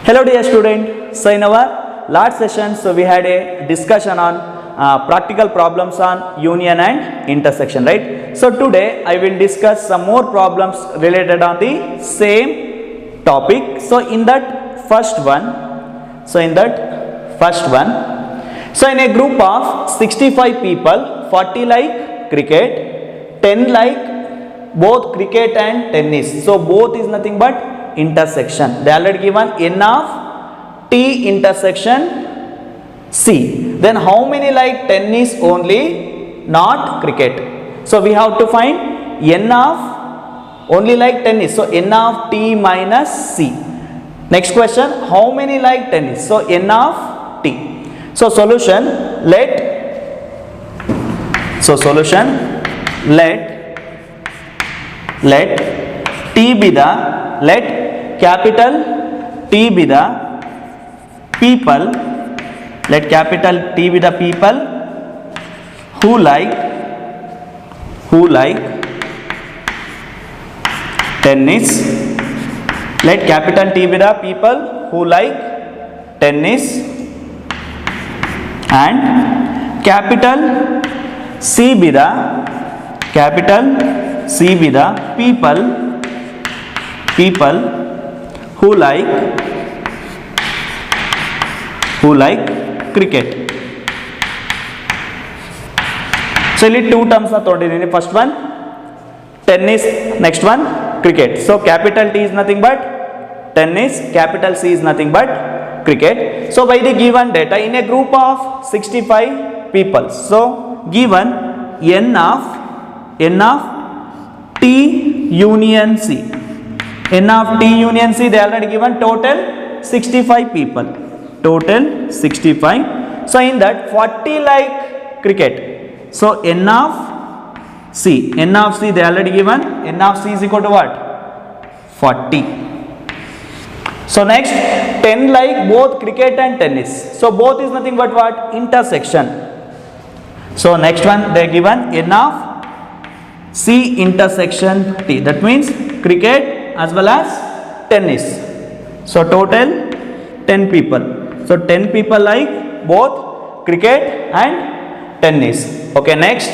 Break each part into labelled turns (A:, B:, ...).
A: Hello dear student. So in our last session, we had a discussion on practical problems on union and intersection, right? So today I will discuss some more problems related on the same topic. So in that first one, so in a group of 65 people, 40 like cricket, 10 like both cricket and tennis. So both is nothing but intersection. They already given n of t intersection c. Then how many like tennis only, not cricket? So we have to find n of only like tennis. So n of t minus c. Next question, how many like tennis? So n of t. So solution, let t be the, let capital T be the people, let capital T be the people who like tennis, let capital T be the people who like tennis, and capital C be the people who like cricket. So ಇಲ್ಲಿ two terms are ತಗೊಂಡಿದ್ದೀನಿ. First one tennis, next one cricket. So capital T is nothing but tennis, capital C is nothing but cricket. So by the given data, in a group of 65 people, so given n of T union C, n of T union C, they already given total 65 people, total 65. So in that 40 like cricket, so n of C they already given, n of C is equal to what? 40. So next 10 like both cricket and tennis, so both is nothing but what? Intersection. So next one they given n of C intersection T, that means cricket as well as tennis. So total 10 people. So 10 people like both cricket and tennis. Okay, next.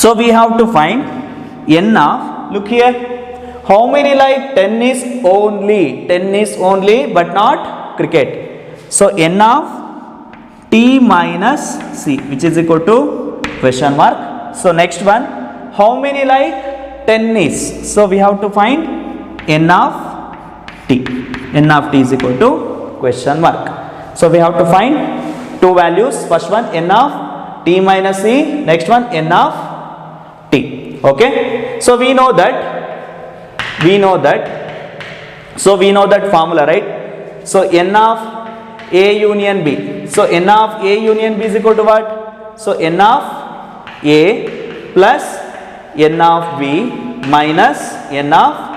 A: So we have to find n of, look here, how many like tennis only but not cricket. So n of T minus C, which is equal to question mark. So next one, how many like tennis? So we have to find n of t. n of t is equal to question mark. So we have to find two values. First one n of t minus c, next one n of t. Okay, so we know that formula, right? So n of a union b, so n of a union b is equal to what? So n of a plus n of b minus n of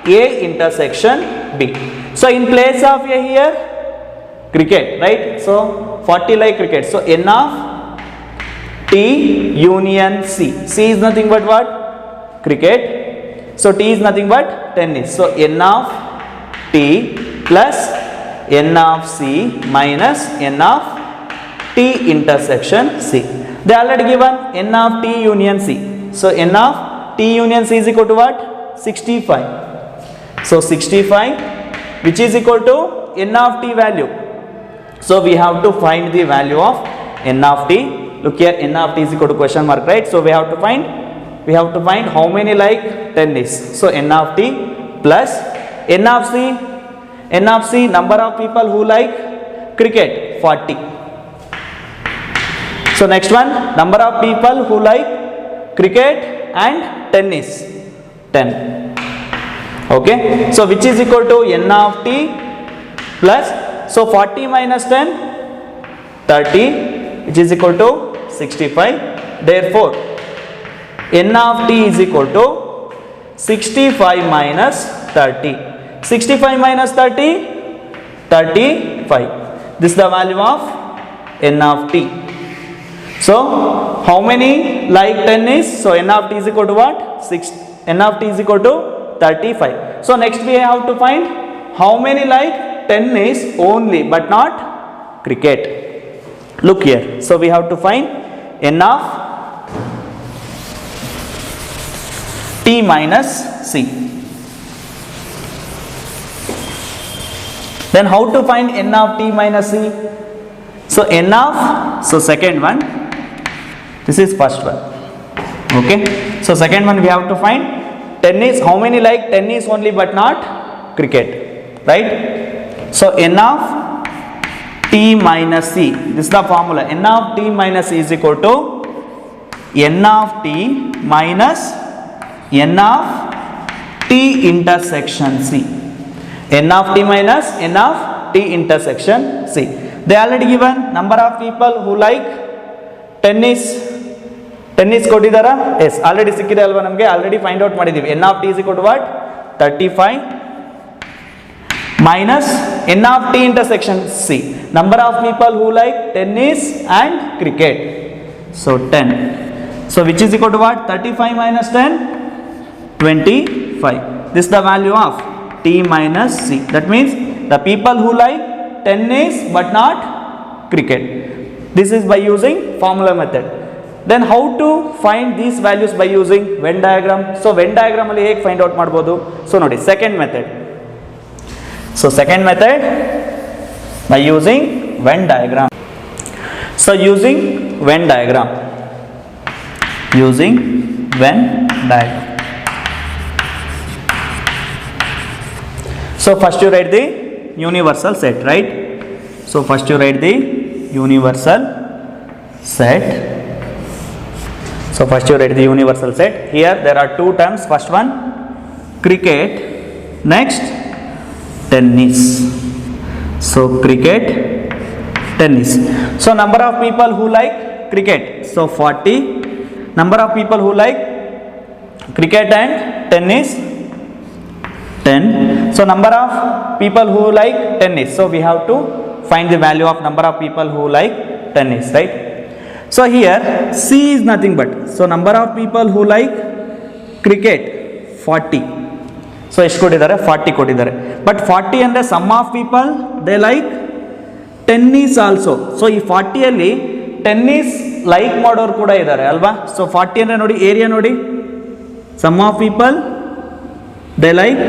A: a intersection b. So in place of a here cricket, right? So 40 like cricket, so n of t union c, c is nothing but what? Cricket. So t is nothing but tennis. So n of t plus n of c minus n of t intersection c. They already given n of t union c. So n of t union c is equal to what? 65. So 65, which is equal to n of t value. So we have to find the value of n of t. Look here, n of t is equal to question mark, right? So we have to find how many like tennis. So n of t plus n of c, number of people who like cricket, 40. So next one, number of people who like cricket and tennis, 10. Okay, so which is equal to n of t plus, so 40 minus 10, 30, which is equal to 65. Therefore n of t is equal to 65 minus 30. 65 minus 30, 35. This is the value of n of t. So how many like tennis? So n of t is equal to what? n of t is equal to 35. So next we have to find how many like tennis only but not cricket. Look here. So we have to find n of t minus c. Then how to find n of t minus c? So n of, so second one, this is first one. Okay. So second one we have to find tennis. How many like tennis only but not cricket? Right. So n of t minus c. This is the formula. N of t minus c is equal to n of t minus n of t intersection c. N of t minus n of t intersection c. They already given number of people who like tennis. Tennis ಕೊಟ್ಟಿದ್ದಾರಾ? Yes, already ಸಿಕ್ಕಿದೆ ಅಲ್ವಾ ನಮಗೆ? Already find out ಮಾಡಿದ್ದೀವಿ. n of t is equal to what? 35 minus n of t intersection c. Number of people who like tennis and cricket. So 10. So which is equal to what? 35 minus 10? 25. This is the value of t minus c. That means the people who like tennis but not cricket. This is by using formula method. Then how to find these values by using Venn diagram? So Venn diagram ಅಲ್ಲಿ ಹೇಗೆ find out ಮಾಡಬಹುದು? So ನೋಡಿ, second method. So second method by using Venn diagram. So using Venn diagram. Using Venn diagram. So first you write the universal set, right? So first you write the universal set. So first you write the universal set. Here there are two terms. First one cricket, next tennis. So cricket, tennis. So number of people who like cricket. So 40. Number of people who like cricket and tennis, 10. So number of people who like tennis. So we have to find the value of number of people who like tennis, right? So here c is nothing but, so number of people who like cricket 40. So ಎಷ್ಟು ಕೊಟ್ಟಿದ್ದಾರೆ? 40 ಕೊಟ್ಟಿದ್ದಾರೆ. But 40 ಅಂದರೆ sum of people they like tennis also. So ಈ 40 ಅಲ್ಲಿ tennis like ಮಾಡೋರು ಕೂಡ ಇದ್ದಾರೆ ಅಲ್ವಾ? ಸೊ 40 ಅಂದರೆ ನೋಡಿ, ಏರಿಯಾ ನೋಡಿ, sum of people they like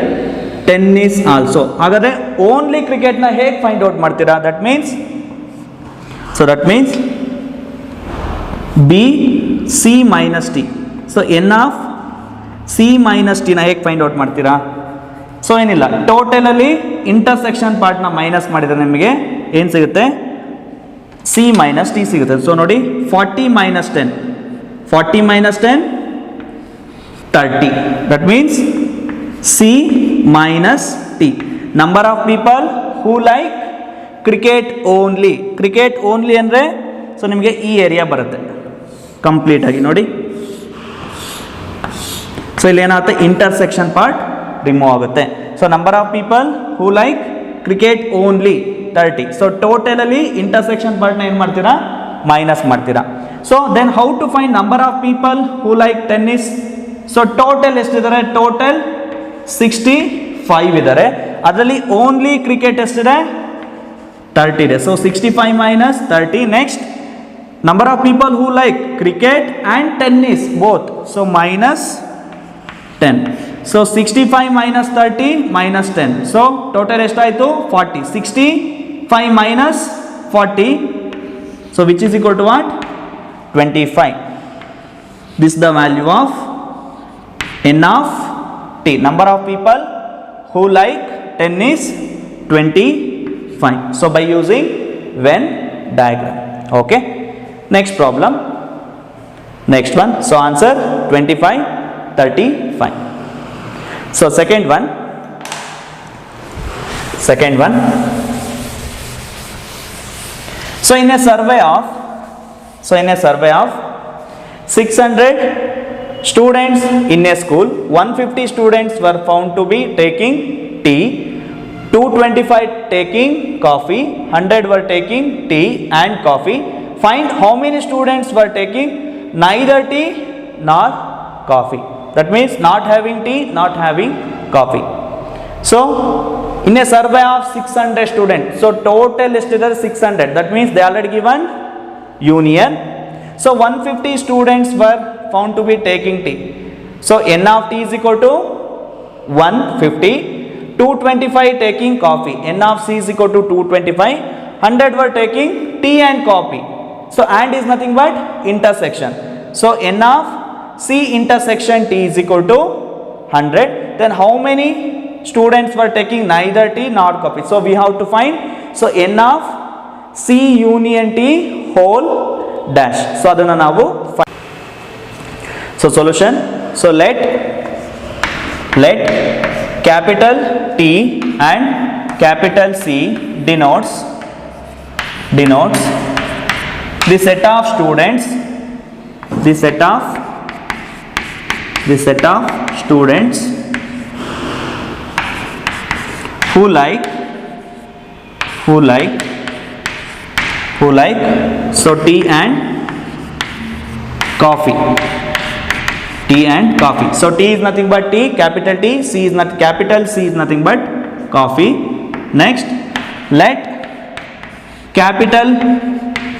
A: tennis also. ಹಾಗಾದ್ರೆ ಓನ್ಲಿ ಕ್ರಿಕೆಟ್ನ ಹೇಗೆ ಫೈಂಡ್ ಔಟ್ ಮಾಡ್ತೀರಾ? That means B C minus T. So N of C minus ಟಿನ ಹೇಗೆ ಫೈಂಡ್ ಔಟ್ ಮಾಡ್ತೀರಾ? ಸೊ ಏನಿಲ್ಲ, ಟೋಟಲಲ್ಲಿ ಇಂಟರ್ಸೆಕ್ಷನ್ ಪಾರ್ಟ್ನ ಮೈನಸ್ ಮಾಡಿದರೆ ನಿಮಗೆ ಏನು ಸಿಗುತ್ತೆ? ಸಿ ಮೈನಸ್ ಟಿ ಸಿಗುತ್ತೆ. ಸೊ ನೋಡಿ, 40 minus 10, 40 minus 10, 30. That means C minus T. Number of people who like cricket only. Cricket only ಅಂದರೆ ಸೊ ನಿಮಗೆ ಈ ಏರಿಯಾ ಬರುತ್ತೆ ಕಂಪ್ಲೀಟ್ ಆಗಿ ನೋಡಿ. ಸೊ ಇಲ್ಲಿ ಏನಾಗುತ್ತೆ? ಇಂಟರ್ಸೆಕ್ಷನ್ ಪಾರ್ಟ್ ರಿಮೂವ್ ಆಗುತ್ತೆ. So number of people who like cricket only 30. So ಟೋಟಲಲ್ಲಿ ಇಂಟರ್ಸೆಕ್ಷನ್ ಪಾರ್ಟ್ನ ಏನು ಮಾಡ್ತೀರಾ? ಮೈನಸ್ ಮಾಡ್ತೀರಾ. So then how to find number of people who like tennis? So total ಎಷ್ಟಿದ್ದಾರೆ? ಟೋಟಲ್ 65 ಇದ್ದಾರೆ. ಅದರಲ್ಲಿ ಓನ್ಲಿ ಕ್ರಿಕೆಟ್ ಎಷ್ಟಿದೆ? 30 ಇದೆ. So 65 minus 30. Next number of people who like cricket and tennis both. So minus 10. So 65 minus 30 minus 10. So total ಎಷ್ಟಾಯಿತು? 40. 65 minus 40. So which is equal to what? 25. This is the value of n of t. Number of people who like tennis 25. So by using Venn diagram. Okay. Next problem. Next one. So answer 25, 35. So second one. So in a survey of 600 students in a school, 150 students were found to be taking tea, 225 taking coffee, 100 were taking tea and coffee. Find how many students were taking neither tea nor coffee. That means not having tea, not having coffee. So in a survey of 600 students, so total is 600, that means they already given union. So 150 students were found to be taking tea, so n of t is equal to 150. 225 taking coffee, n of c is equal to 225. 100 were taking tea and coffee, so and is nothing but intersection, so n of c intersection t is equal to 100. Then how many students were taking neither tea nor coffee? So we have to find, so n of c union t whole dash. So adana navu find. So solution, so let capital T and capital C denotes the set of students, the set of students who like so tea and coffee. So T is nothing but tea, capital T, C is not capital C is nothing but coffee. Next, let capital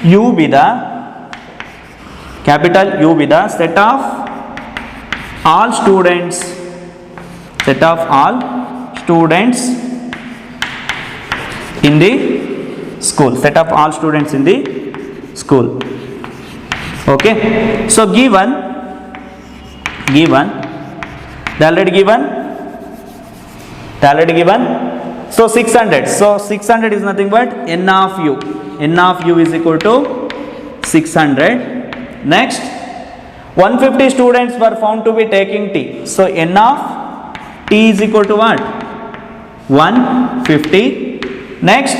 A: U be the set of all students in the school, okay. So given they already given, so 600, so 600 is nothing but n of u is equal to 600. Next, 150 students were found to be taking tea, so n of t is equal to what? 150. Next,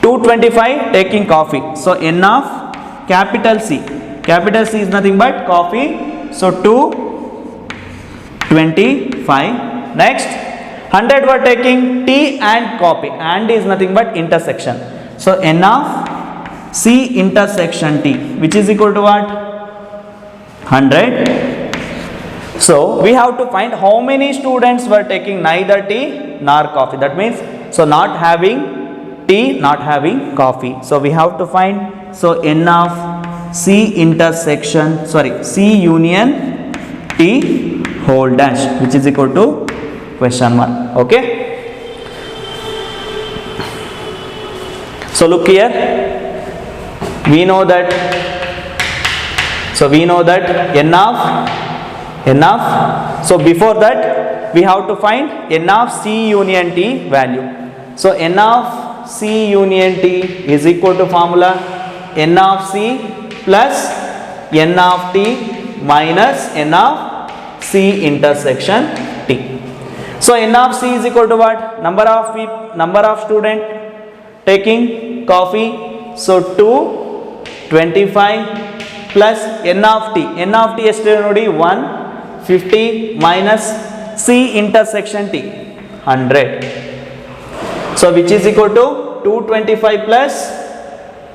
A: 225 taking coffee, so n of capital C is nothing but coffee, so 225. Next, 100 were taking tea and coffee, and is nothing but intersection, so n of C intersection T, which is equal to what? 100. So we have to find how many students were taking neither tea nor coffee, that means so not having tea, not having coffee. So we have to find, so n of C union T whole dash, which is equal to question mark, okay. So look here, we know that n of, so before that we have to find n of C union T value. So n of C union T is equal to formula n of C plus n of T minus n of C intersection T. So n of C is equal to what? Number of student taking coffee, so 225 plus n of T ಎಷ್ಟು ನೋಡಿ 150 minus C intersection T 100. So which is equal to 225 plus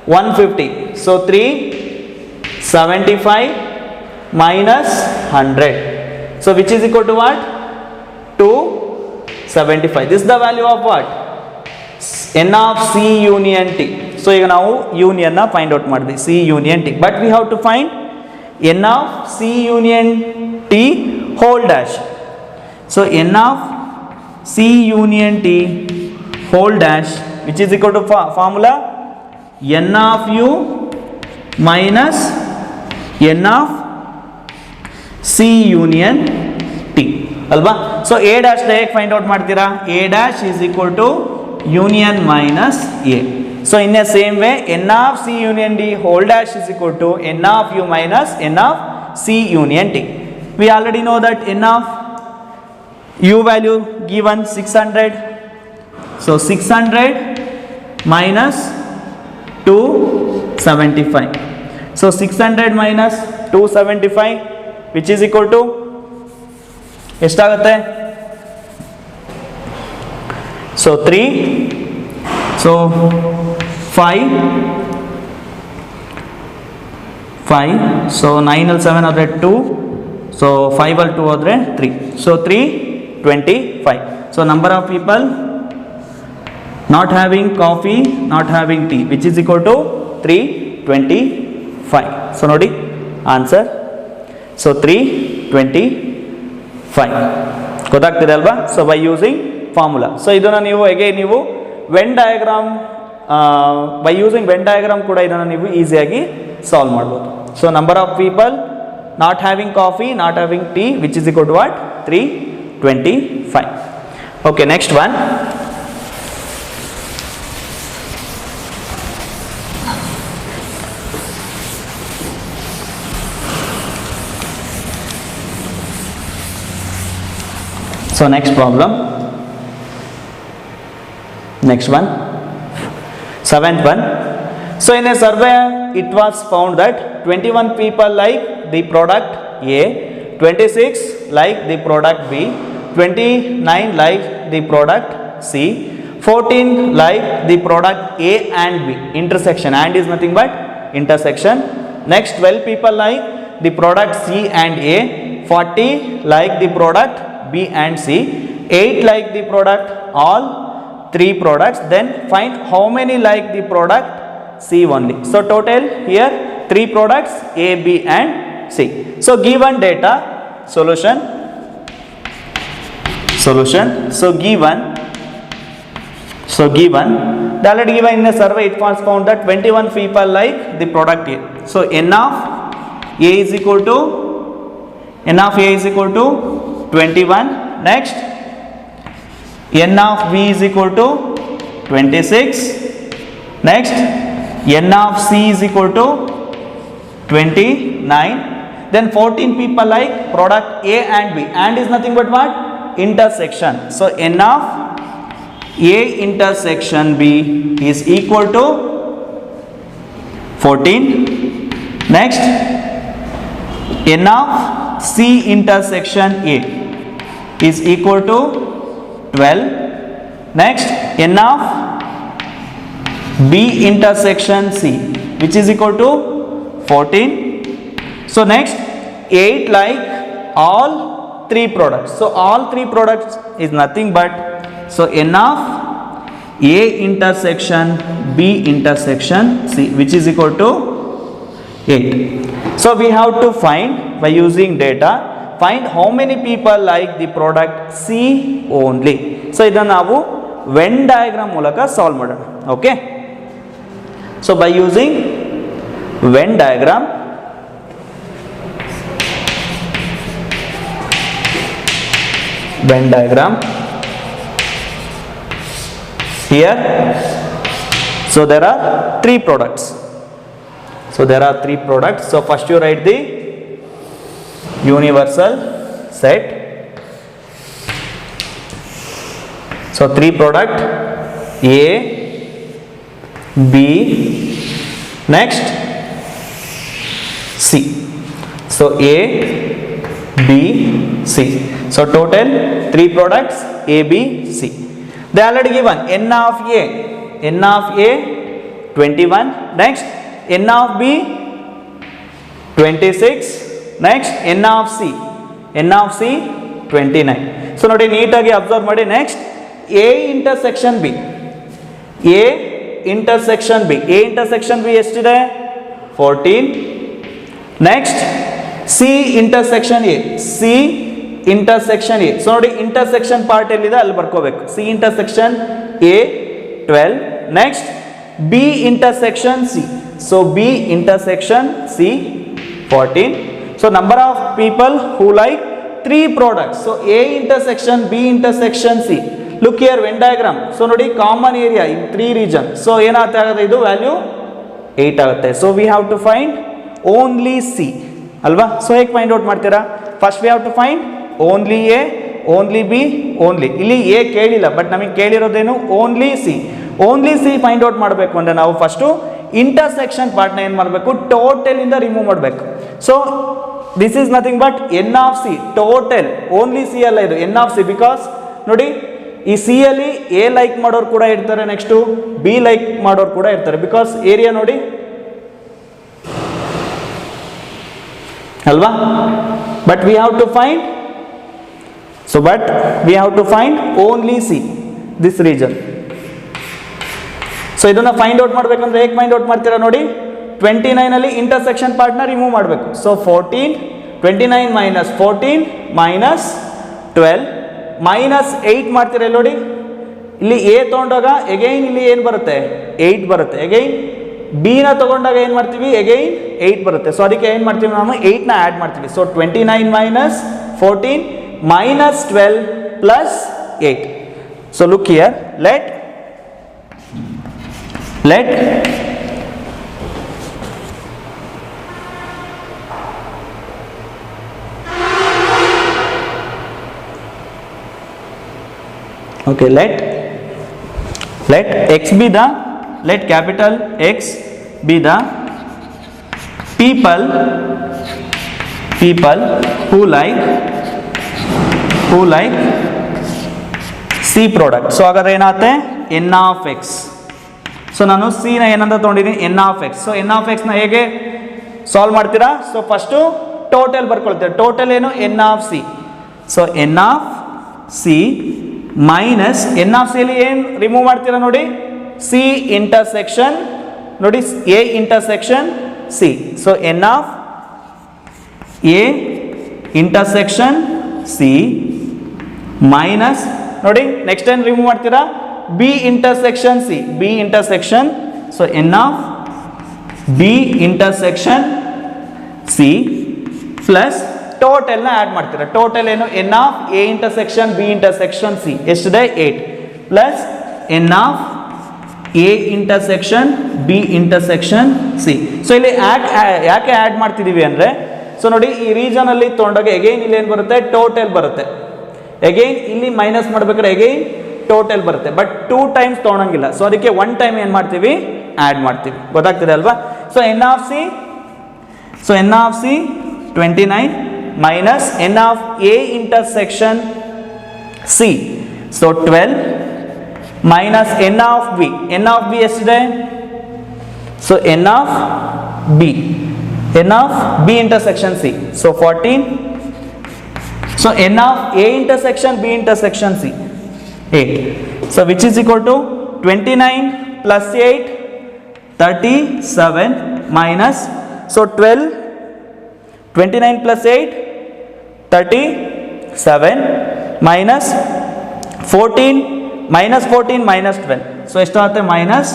A: 150, so 375 minus 100, so which is equal to what? 275. This is the value of what? n of C union T. So ಈಗ ನಾವು union ನ find out ಮಾಡಿದ್ವಿ, C union T, but we have to find n of C union T whole dash. So n of C union T whole dash, which is equal to formula n of u minus n of C union T ಅಲ್ವಾ. So a dash ಹೇಗೆ find out ಮಾಡ್ತೀರಾ? a dash is equal to union minus a. So in the same way, n of C union D whole dash is equal to n of u minus n of C union T. We already know that n of u value given 600. So 600 minus 275. So 600 minus 275, which is equal to ಎಷ್ಟಾಗುತ್ತೆ? So 3, so 5, so 9 ಅಲ್ಲಿ 7 ಆದರೆ 2, so 5 ಅಲ್ಲಿ 2 ಆದರೆ 3, so 325. So number of people not having coffee, not having tea, which is equal to 325. So nodi answer. So 325 ಗೊತ್ತಾಗ್ತಿದೆ ಅಲ್ವಾ. So by using formula. So ಇದನ್ನು ನೀವು again ನೀವು Venn diagram by using Venn diagram ಕೂಡ ಇದನ್ನು ನೀವು ಈಸಿಯಾಗಿ solve ಮಾಡ್ಬೋದು. So number of people not having coffee, not having tea, which is equal to what 325. Okay, next one. So next problem, next one, seventh one. So in a survey it was found that 21 people like the product A, 26 like the product B, 29 like the product C, 14 like the product A and B. Intersection, and is nothing but intersection. Next 12 people like the product C and A, 40 like the product B and C, 8 like the product all 3 products. Then find how many like the product C only. So total here 3 products A, B and C. So given data, solution. So given the already given in a survey it was found that 21 people like the product A. So n of A is equal to 21. Next, n of B is equal to 26. Next, n of C is equal to 29. Then 14 people like product A and B, and is nothing but what? Intersection. So n of A intersection B is equal to 14. Next, n of C intersection A is equal to 12. Next, n of B intersection C, which is equal to 14. So next 8 like all 3 products. So all 3 products is nothing but, so n of A intersection B intersection C, which is equal to 8. So we have to find by using data, find how many people like the product C only. So ಇದನ್ನು ನಾವು when diagram ಮೂಲಕ solve ಮಾಡೋಣ. Okay, so by using Venn diagram, here, so there are 3 products. So first you write the universal set. So 3 product A, B, next C. So A, B, C. So total 3 products A, B, C. They already given n of A 21. Next n of B 26. Next n of C 29. So ನೋಡಿ ನೀಟಾಗಿ observe ಮಾಡಿ. Next A intersection B ಎಷ್ಟಿದೆ? 14. Next C intersection A so ನೋಡಿ intersection part ಎಲ್ಲಿದೆ ಅಲ್ಲಿ ಬರ್ಕೋಬೇಕು. C intersection A 12. Next B intersection C, so B intersection C 14. So number of people who like 3 products. So A intersection B intersection C. Look here Venn diagram. So ನೋಡಿ common area in 3 region. So ಏನಾಗುತ್ತೆ ಇದು value 8 ಆಗುತ್ತೆ. So we have to find only C ಅಲ್ವಾ. So ಹೇಗೆ find out ಮಾಡ್ತೀರಾ? First we have to find only A, only B, only. ಇಲ್ಲಿ A ಕೇಳಿಲ್ಲ, but ನಮಗೆ ಕೇಳಿರೋದೇನು only C. Only C find out ಮಾಡಬೇಕು ಅಂದರೆ ನಾವು ಫಸ್ಟು ಇಂಟರ್ಸೆಕ್ಷನ್ ಪಾರ್ಟ್ನ ಏನು ಮಾಡಬೇಕು? ಟೋಟಲ್ ಇಂದ ರಿಮೂವ್ ಮಾಡಬೇಕು. So this is nothing but N of C total. Only C ಅಲ್ಲ ಇದು, ಎನ್ ಆಫ್ ಸಿ. ಬಿಕಾಸ್ ನೋಡಿ ಈ ಸಿ ಅಲ್ಲಿ ಎ ಲೈಕ್ ಮಾಡೋರು ಕೂಡ ಇರ್ತಾರೆ, ನೆಕ್ಸ್ಟು ಬಿ ಲೈಕ್ ಮಾಡೋರು ಕೂಡ ಇರ್ತಾರೆ. ಬಿಕಾಸ್ ಏರಿಯಾ ನೋಡಿ ಅಲ್ವಾ. But we have to find. So but we have to find only C, this region. So ಇದನ್ನ ಫೈಂಡ್ ಔಟ್ ಮಾಡಬೇಕಂದ್ರೆ ಹೇಗೆ ಫೈಂಡ್ ಔಟ್ ಮಾಡ್ತೀರಾ ನೋಡಿ, 29 ಅಲ್ಲಿ ಇಂಟರ್ಸೆಕ್ಷನ್ ಪಾರ್ಟ್ನ ರಿಮೂವ್ ಮಾಡಬೇಕು. ಸೊ 14, 29 ಮೈನಸ್ 14 ಮೈನಸ್ 12 ಮೈನಸ್ 8 ಮಾಡ್ತೀರಾ ನೋಡಿ. ಇಲ್ಲಿ ಎ ತೊಗೊಂಡಾಗ ಎಗೈನ್ ಇಲ್ಲಿ ಏನು ಬರುತ್ತೆ, 8 ಬರುತ್ತೆ. ಎಗೈನ್ ಬಿ ನ ತಗೊಂಡಾಗ ಏನು ಮಾಡ್ತೀವಿ, ಎಗೈನ್ 8 ಬರುತ್ತೆ. ಸೊ ಅದಕ್ಕೆ ಏನು ಮಾಡ್ತೀವಿ ನಾವು, 8 ನ ಆ್ಯಡ್ ಮಾಡ್ತೀವಿ. So 29 minus 14 minus 12 plus 8. So look here, let okay, let x be the, let capital X be the people who like C product. So ಹಾಗಾದ್ರೆ ಏನಾಗುತ್ತೆ, n of x. ಸೊ ನಾನು ಸಿ ನ ಏನಂತ ತೊಗೊಂಡಿದ್ದೀನಿ, n of x. So n of x ನ ಹೇಗೆ solve ಮಾಡ್ತೀರಾ, so first total ಬರ್ಕೊಳ್ತೀರಾ. Total ಏನು, n of c. So n of c minus n of c ಅಲ್ಲಿ ಏನು ರಿಮೂವ್ ಮಾಡ್ತೀರಾ ನೋಡಿ, c ಇಂಟರ್ಸೆಕ್ಷನ್ ನೋಡಿ, a intersection c. So n of a intersection c minus ನೋಡಿ ನೆಕ್ಸ್ಟ್ ಏನು ರಿಮೂವ್ ಮಾಡ್ತೀರಾ, b intersection c, b intersection. So n of b intersection c plus ಟೋಟಲ್ನ add ಮಾಡ್ತೀರಾ. ಟೋಟಲ್ ಏನು, n of a intersection b intersection c ಎಷ್ಟಿದೆ, 8 plus n of a intersection b intersection c. So ಇಲ್ಲಿ ಯಾಕೆ add ಮಾಡ್ತಿದ್ದೀವಿ ಅಂದರೆ, so ನೋಡಿ ಈ ರೀಜನ್ ಅಲ್ಲಿ ತೊಗೊಂಡಾಗ ಎಗೈನ್ ಇಲ್ಲಿ ಏನು ಬರುತ್ತೆ, ಟೋಟಲ್ ಬರುತ್ತೆ. ಎಗೈನ್ ಇಲ್ಲಿ ಮೈನಸ್ ಮಾಡ್ಬೇಕಾದ್ರೆ ಎಗೈನ್ ಟೋಟಲ್ ಬರುತ್ತೆ. ಬಟ್ 2 ಟೈಮ್ಸ್ ತೊಗೊಳಂಗಿಲ್ಲ. ಸೊ ಅದಕ್ಕೆ 1 ಟೈಮ್ ಏನು ಮಾಡ್ತೀವಿ, ಆ್ಯಡ್ ಮಾಡ್ತೀವಿ. ಗೊತ್ತಾಗ್ತಿದೆ ಅಲ್ವಾ. So n of c 29 minus n of a intersection c. So 12 minus n of b. n of b ಎಷ್ಟಿದೆ, so n of b intersection c. So 14. So n of a intersection b intersection c 8. So which is equal to 29 plus 8 37 minus, so 12, 29 plus 8 37 minus 14 minus 12. So ಎಷ್ಟು ಆಗುತ್ತೆ, minus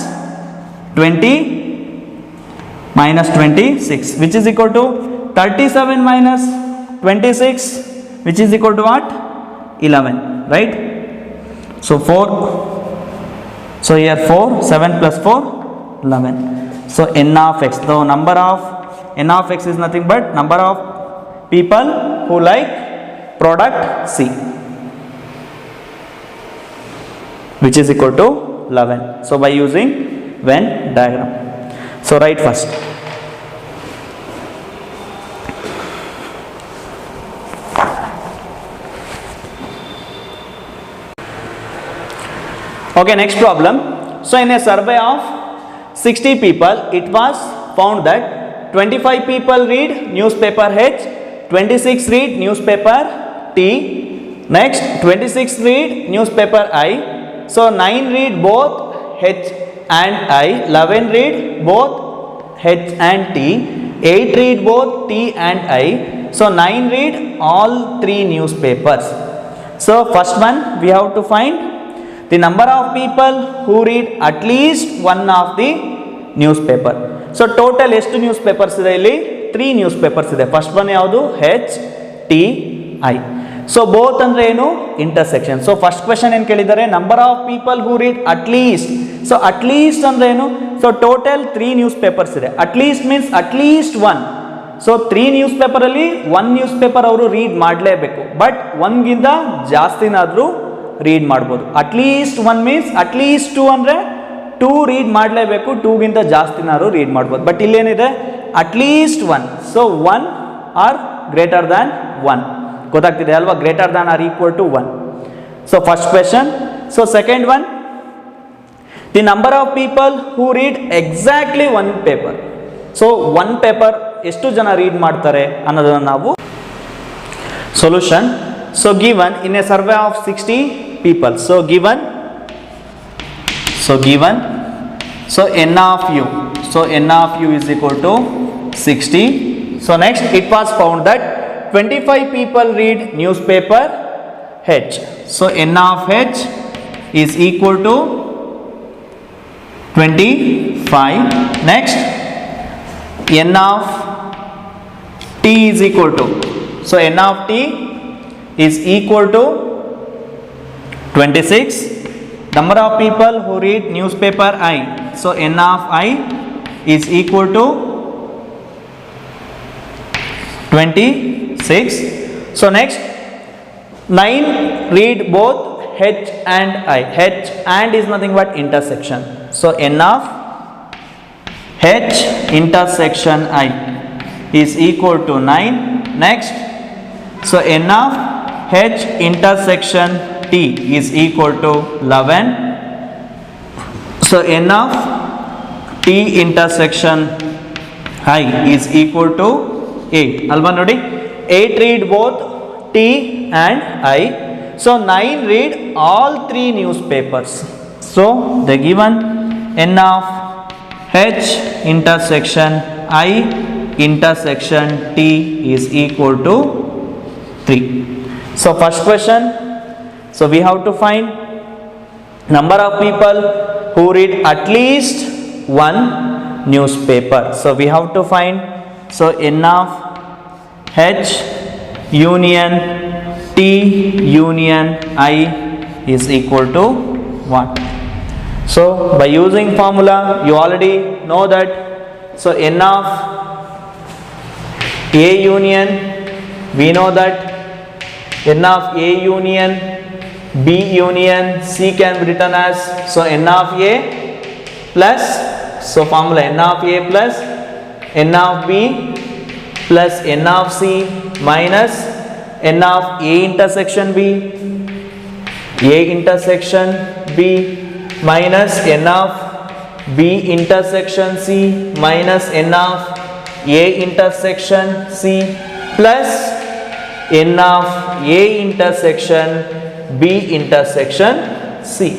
A: 20 minus 26 which is equal to 37 minus 26 which is equal to what, 11, right? So 4, so here 4, 7 plus 4, 11. So n of x, the number of n of x is nothing but number of people who like product C, which is equal to 11. So by using Venn diagram. So write first. Okay, next problem. So in a survey of 60 people, it was found that 25 people read newspaper H, 26 read newspaper T, next 26 read newspaper I. So 9 read both H and I, 11 read both H and T, 8 read both T and I. So 9 read all 3 newspapers. So first one we have to find the number of people who read at least one of the newspaper. So total ಎಷ್ಟು news papers ಇದೆ ಇಲ್ಲಿ, 3 news papers ಇದೆ. First one ಯಾವುದು, H T I. So both ಅಂದ್ರೆ ಏನು, intersection. So first question ಏನು ಕೇಳಿದ್ದಾರೆ, number of people who read at least. So at least ಅಂದ್ರೆ ಏನು, ಸೊ ಟೋಟಲ್ 3 ನ್ಯೂಸ್ ಪೇಪರ್ಸ್ ಇದೆ. At least means at least 1. So 3 news paper ಅಲ್ಲಿ 1 news paper ಅವರು read ಮಾಡಲೇಬೇಕು. ಬಟ್ 1ಗಿಂತ ಜಾಸ್ತಿನಾದ್ರೂ ರೀಡ್ ಮಾಡ್ಬೋದು. At least 1 means at least 2 ಅಂದರೆ 2 read ಮಾಡಲೇಬೇಕು, 2ಗಿಂತ ಜಾಸ್ತಿನಾದ್ರು ರೀಡ್ ಮಾಡ್ಬೋದು. ಬಟ್ ಇಲ್ಲೇನಿದೆ, at least 1. So 1 or greater than 1. ಗೊತ್ತಾಗ್ತಿದೆ ಅಲ್ವಾ, greater than or equal to 1. So first question. So second one, the number of people who read exactly 1 paper. So 1 paper ಎಷ್ಟು ಜನ ರೀಡ್ ಮಾಡ್ತಾರೆ ಅನ್ನೋದನ್ನು ನಾವು solution. So given in a survey of 60 people, so given so n of u, so n of u is equal to 60. So next it was found that 25 people read newspaper H, so n of H is equal to 25. Next n of T is equal to, so n of T is equal to 26. Number of people who read newspaper I, so n of I is equal to 26. So next 9 read both H and I. H and is nothing but intersection, so n of H intersection I is equal to 9. Next, so n of H intersection T is equal to 11. So n of T intersection I is equal to 8. Alva nodi, 8 read both T and I. So 9 read all 3 newspapers. So the given n of H intersection I intersection T is equal to 3. So first question, so we have to find number of people who read at least one newspaper. So we have to find, so n of H union T union I is equal to 1. So by using formula you already know that, so n of A union, we know that n of A union B union C can be written as, so n of A plus, so formula n of A plus n of B plus n of C minus n of A intersection B, A intersection B minus n of B intersection C minus n of A intersection C plus n of A intersection B intersection C.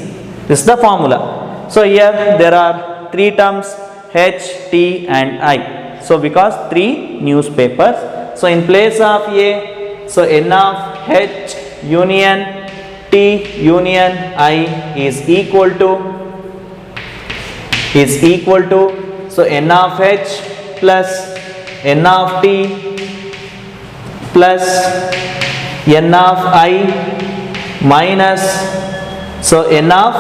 A: This is the formula. So here there are 3 terms H, T and I. So because 3 newspapers, so in place of A, so n of H union T union I is equal to, so n of H plus n of T plus n of I minus, so n of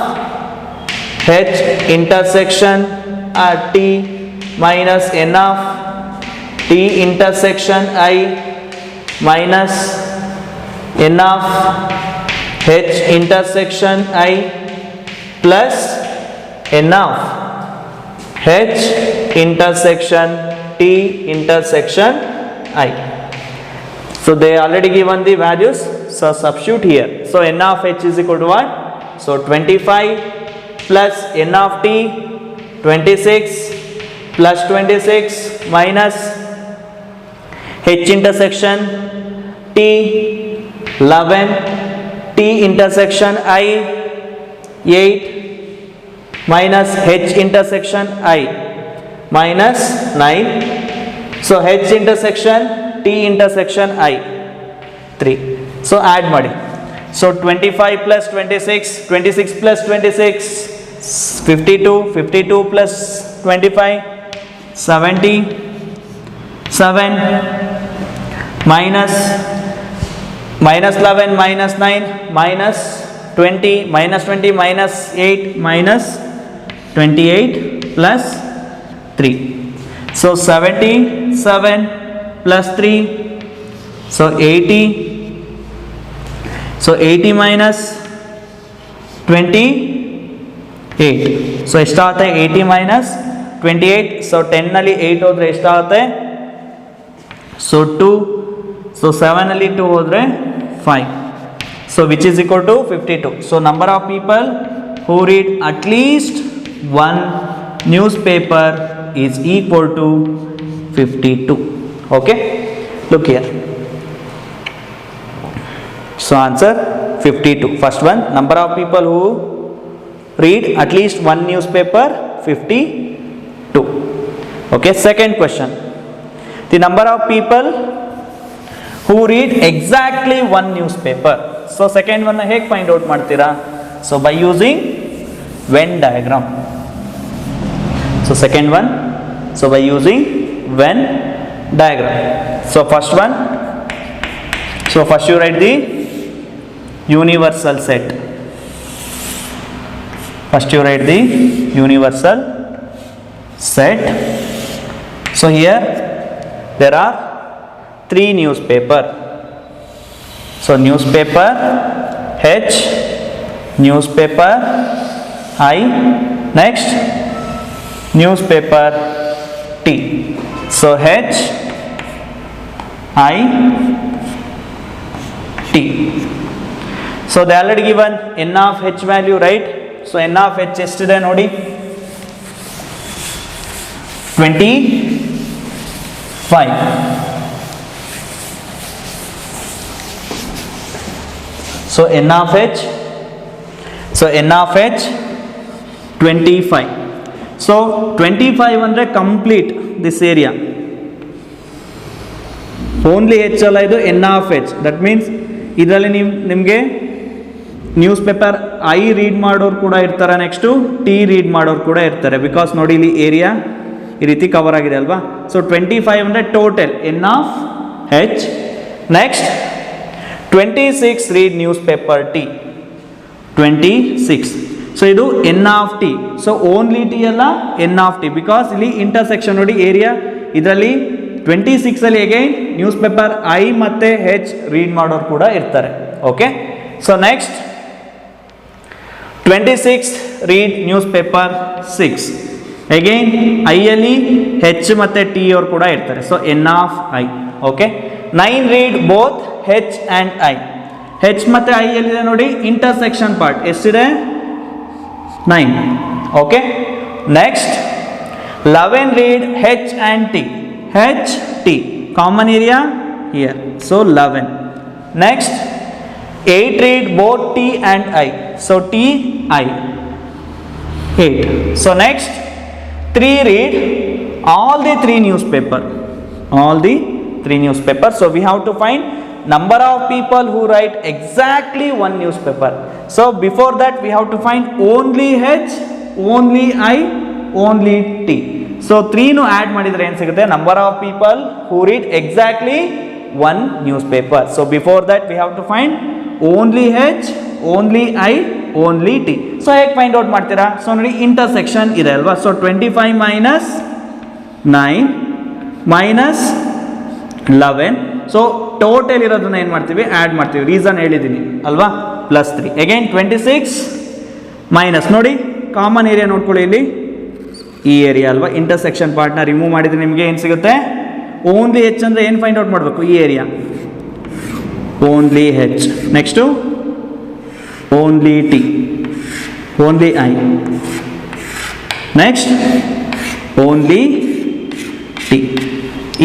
A: H intersection T minus n of T intersection I minus n of H intersection I plus n of H intersection T intersection I. So they already given the values, so substitute here. So n of H is equal to what? So 25 plus n of T 26 plus 26 minus H intersection T 11 T intersection I 8 minus H intersection I minus 9. So H intersection T intersection I 3. So add ಮಾಡಿ. So 25 plus 26, 26 plus 26, 52, 52 plus 25, 77 minus 11 minus 9 minus 20 minus 20 minus 8 minus 28 plus 3. So 77 plus 3, so 80. So 80 minus 28. So ಎಷ್ಟು ಆಗುತ್ತೆ 80 minus 28. So 10 ನಲ್ಲಿ 8 ಹೋದ್ರೆ ಎಷ್ಟು ಆಗುತ್ತೆ? So 2. So 7 ನಲ್ಲಿ 2 ಹೋದ್ರೆ 5. So which is equal to 52. So number of people who read at least one newspaper is equal to 52. Okay, look here. So answer 52. First one, number of people who read at least one newspaper, 52. Okay, second question, the number of people who read exactly one newspaper. So second one ಹೇಗೆ find out ಮಾಡ್ತೀರಾ? So by using Venn diagram. So second one, so by using Venn diagram. So first one, so first you write the universal set. First you write the universal set. So here there are 3 newspaper. So newspaper H, newspaper I, next newspaper T. So H, I, T. So they already given n of H value, right? So n of H ಎಷ್ಟಿದೆ ನೋಡಿ, 25. So n of H, so n of H 25. So 25 ಅಂದರೆ complete this area, only H ಅಲ್ಲ ಇದು, n of H. That means ಇದರಲ್ಲಿ ನಿಮಗೆ news paper I read ಮಾಡೋರು ಕೂಡ ಇರ್ತಾರೆ, ನೆಕ್ಸ್ಟು ಟಿ ರೀಡ್ ಮಾಡೋರು ಕೂಡ ಇರ್ತಾರೆ. ಬಿಕಾಸ್ ನೋಡಿ ಇಲ್ಲಿ ಏರಿಯಾ ಈ ರೀತಿ ಕವರ್ ಆಗಿದೆ ಅಲ್ವಾ. ಸೊ 25 ಅಂದರೆ total N of H. Next 26 read newspaper T, 26. So ಇದು N of T. So only T ಅಲ್ಲ, ಎನ್ ಆಫ್ ಟಿ. ಬಿಕಾಸ್ ಇಲ್ಲಿ ಇಂಟರ್ಸೆಕ್ಷನ್ ನೋಡಿ ಏರಿಯಾ, ಇದರಲ್ಲಿ 26 ಅಲ್ಲಿ ಅಗೈನ್ ನ್ಯೂಸ್ ಪೇಪರ್ ಐ ಮತ್ತೆ ಹೆಚ್ ರೀಡ್ ಮಾಡೋರು ಕೂಡ ಇರ್ತಾರೆ. Okay, so next 26 read newspaper 6. Again I ಅಲ್ಲಿ ಹೆಚ್ ಮತ್ತೆ ಟಿ ಅವ್ರು ಕೂಡ ಇರ್ತಾರೆ. So N of I. Okay, 9 read both H and I. H ಮತ್ತೆ ಐ ಎಲ್ಲಿದೆ ನೋಡಿ, ಇಂಟರ್ಸೆಕ್ಷನ್ ಪಾರ್ಟ್ ಎಷ್ಟಿದೆ, 9. Okay, next 11 read H and T. H T common area here, so 11. Next 8 read both T and I. So T, I, 8. So next 3 read all the 3 newspaper. All the 3 newspaper. So we have to find number of people who write exactly one newspaper. So before that we have to find only H, only I, only T. So 3 nu add ಮಾಡಿದ್ರೆ ಏನು ಸಿಗುತ್ತೆ, number of people who read exactly one newspaper. So before that we have to find only H, only I, only T. So ಹೇಗೆ find out ಮಾಡ್ತೀರಾ? So ನೋಡಿ intersection ಇದೆ ಅಲ್ವಾ. So 25 minus 9 minus 11. So total ಇರೋದನ್ನ ಏನು ಮಾಡ್ತೀವಿ, add ಮಾಡ್ತೀವಿ. Reason ಹೇಳಿದ್ದೀನಿ ಅಲ್ವಾ, ಪ್ಲಸ್ 3. ಅಗೈನ್ 26 ಮೈನಸ್ ನೋಡಿ ಕಾಮನ್ ಏರಿಯಾ ನೋಡ್ಕೊಳ್ಳಿ, ಇಲ್ಲಿ ಈ ಏರಿಯಾ ಅಲ್ವಾ, ಇಂಟರ್ಸೆಕ್ಷನ್ ಪಾರ್ಟ್ನ ರಿಮೂವ್ ಮಾಡಿದರೆ ನಿಮಗೆ ಏನು ಸಿಗುತ್ತೆ, ಓನ್ಲಿ ಹೆಚ್ ಅಂದರೆ ಏನು ಫೈಂಡ್ ಔಟ್ ಮಾಡಬೇಕು, ಈ area, only H. Next only T, only I. Next only T.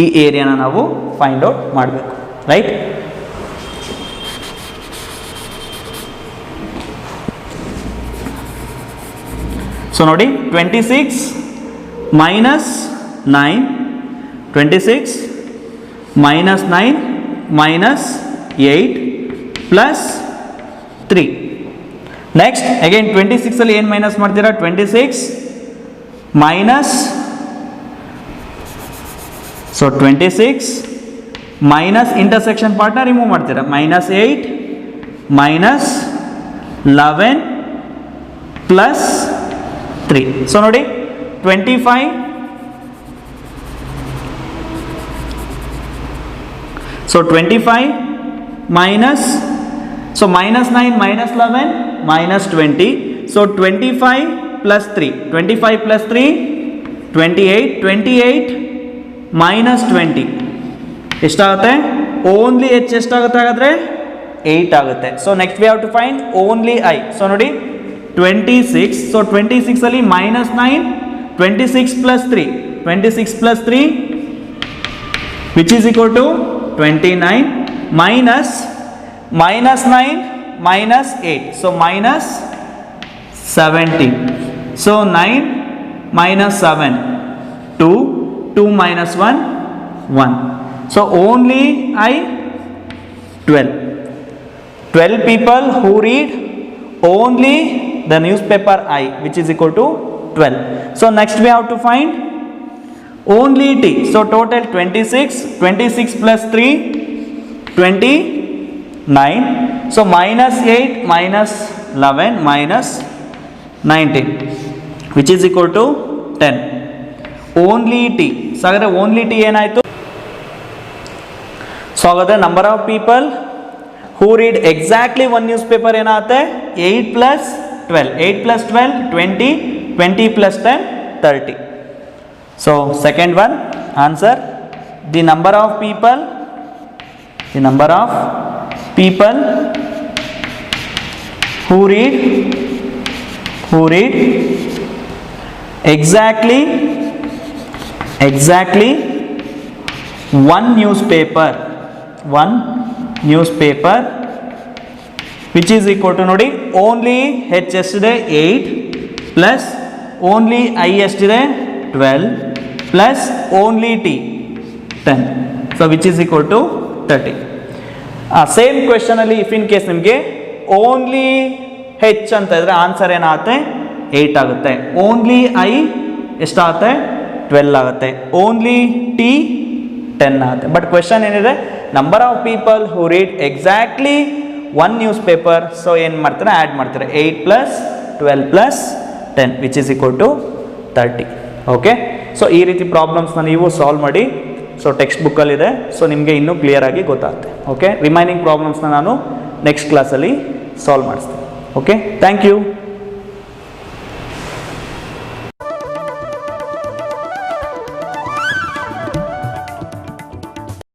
A: ಈ ಏರಿಯಾನ ನಾವು ಫೈಂಡ್ ಔಟ್ ಮಾಡಬೇಕು, ರೈಟ್? ಸೊ ನೋಡಿ 26 minus 9, 26 minus 9 minus 8 plus 3. Next again 26 ಅಲ್ಲಿ ಏನು ಮೈನಸ್ ಮಾಡ್ತೀರಾ, 26 ಮೈನಸ್, ಸೊ 26 ಮೈನಸ್ ಇಂಟರ್ಸೆಕ್ಷನ್ ಪಾರ್ಟ್ನ ರಿಮೂವ್ ಮಾಡ್ತೀರಾ, ಮೈನಸ್ 8 ಮೈನಸ್ 11 ಪ್ಲಸ್ 3. ಸೊ ನೋಡಿ 25, so 25 minus, so minus 9 minus 11 minus 20. So 25 plus 3, 25 plus 3 28, 28 minus 20 ಎಷ್ಟಾಗುತ್ತೆ, ಓನ್ಲಿ ಎಚ್ ಎಷ್ಟಾಗುತ್ತೆ ಹಾಗಾದರೆ 8 ಆಗುತ್ತೆ. So next we have to find only I. So ನೋಡಿ 26, so 26 ಅಲ್ಲಿ minus 9, 26 plus 3, 26 plus 3 which is equal to 29 minus minus 9 minus 8, so minus 17. So 9 minus 7, 2, 2 minus 1, 1. So only I 12. 12 people who read only the newspaper I, which is equal to 12. So next we have to find only T. So total 26, 26 plus 3, 29. So minus 8 minus 11 minus 19, which is equal to 10. Only T. So ಹಾಗಾದ್ರೆ only T ಏನಾಯಿತು? So ಹಾಗಾದ್ರೆ number of people who read exactly one newspaper ಏನಾಗುತ್ತೆ? 8 plus 12. 8 plus 12, 20. 20 plus 10, 30. So second one, answer, the number of people who read exactly one newspaper which is equal to ನೋಡಿ only H ಎಷ್ಟಿದೆ 8 plus only I ಎಷ್ಟಿದೆ 12 plus only T 10, so which is equal to 30. Same question ಅಲ್ಲಿ if in case ನಿಮಗೆ only ಹೆಚ್ ಅಂತ ಇದ್ರೆ answer ಏನಾಗುತ್ತೆ 8 ಆಗುತ್ತೆ. Only I ಎಷ್ಟಾಗುತ್ತೆ 12 ಆಗುತ್ತೆ. ಓನ್ಲಿ ಟಿ 10 ಆಗುತ್ತೆ. ಬಟ್ ಕ್ವೆಶನ್ ಏನಿದೆ number of people who read exactly one newspaper, so ಏನು ಮಾಡ್ತಾರೆ ಆ್ಯಡ್ ಮಾಡ್ತಾರೆ 8 plus 12 plus 10 which is equal to 30. Okay, so ಈ ರೀತಿ ಪ್ರಾಬ್ಲಮ್ಸ್ನ ನೀವು ಸಾಲ್ವ್ ಮಾಡಿ. ಸೊ ಟೆಕ್ಸ್ಟ್ ಬುಕ್ಕಲ್ಲಿದೆ, ಸೊ ನಿಮಗೆ ಇನ್ನೂ ಕ್ಲಿಯರ್ ಆಗಿ ಗೊತ್ತಾಗುತ್ತೆ. ಓಕೆ, ರಿಮೈನಿಂಗ್ ಪ್ರಾಬ್ಲಮ್ಸ್ನ ನಾನು ನೆಕ್ಸ್ಟ್ ಕ್ಲಾಸಲ್ಲಿ ಸಾಲ್ವ್ ಮಾಡಿಸ್ತೀನಿ. Okay, thank you.